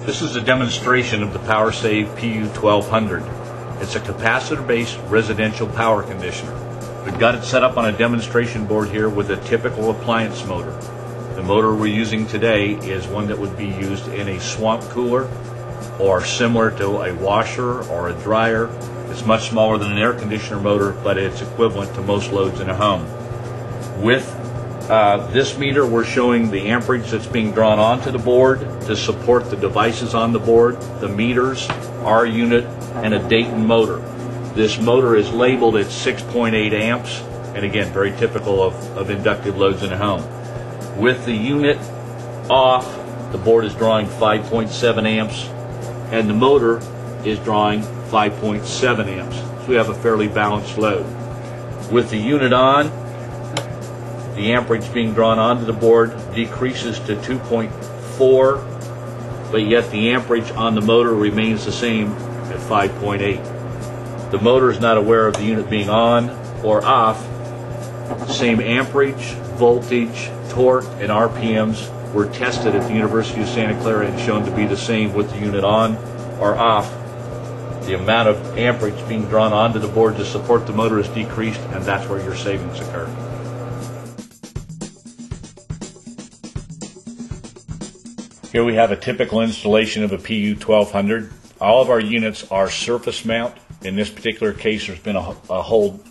This is a demonstration of the PowerSave PU1200. It's a capacitor-based residential power conditioner. We've got it set up on a demonstration board here with a typical appliance motor. The motor we're using today is one that would be used in a swamp cooler or similar to a washer or a dryer. It's much smaller than an air conditioner motor, but it's equivalent to most loads in a home. With this meter, we're showing the amperage that's being drawn onto the board to support the devices on the board, the meters, our unit, and a Dayton motor. This motor is labeled at 6.8 amps, and again, very typical of inductive loads in a home. With the unit off, the board is drawing 5.7 amps, and the motor is drawing 5.7 amps. So we have a fairly balanced load. With the unit on, the amperage being drawn onto the board decreases to 2.4, but yet the amperage on the motor remains the same at 5.8. The motor is not aware of the unit being on or off. Same amperage, voltage, torque, and RPMs were tested at the University of Santa Clara and shown to be the same with the unit on or off. The amount of amperage being drawn onto the board to support the motor is decreased, and that's where your savings occur. Here we have a typical installation of a PU1200. All of our units are surface mount. In this particular case, there's been a hole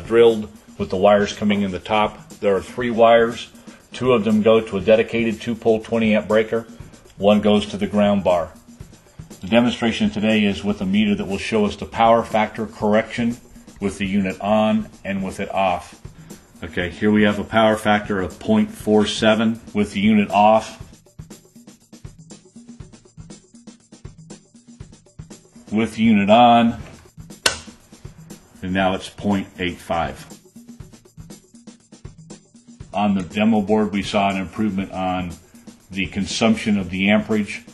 drilled with the wires coming in the top. There are 3 wires. 2 of them go to a dedicated 2-pole 20 amp breaker. 1 goes to the ground bar. The demonstration today is with a meter that will show us the power factor correction with the unit on and with it off. Okay, here we have a power factor of 0.47 with the unit off. With the unit on, and now it's 0.85. On the demo board, we saw an improvement on the consumption of the amperage.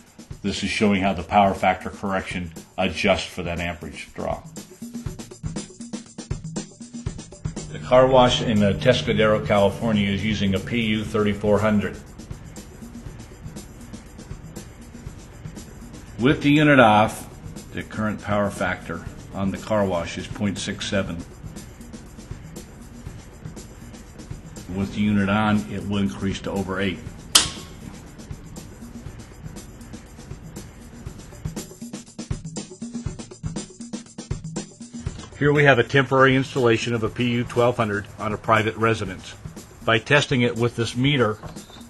This is showing how the power factor correction adjusts for that amperage draw. The car wash in Tescadero, California is using a PU3400. With the unit off, the current power factor on the car wash is 0.67. With the unit on, it will increase to over 8. Here we have a temporary installation of a PU1200 on a private residence. By testing it with this meter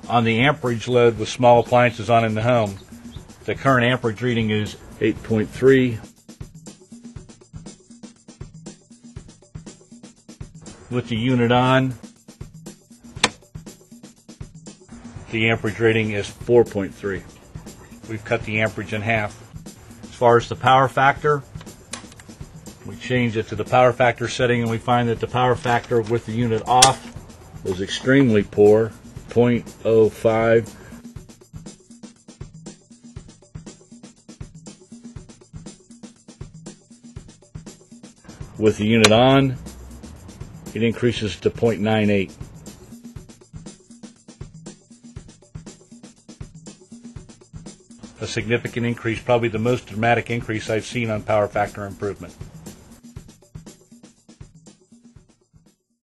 on the amperage load with small appliances on in the home, the current amperage reading is 8.3. With the unit on, the amperage rating is 4.3. We've cut the amperage in half. As far as the power factor, we change it to the power factor setting and we find that the power factor with the unit off was extremely poor, 0.05. With the unit on, it increases to 0.98. A significant increase, probably the most dramatic increase I've seen on power factor improvement.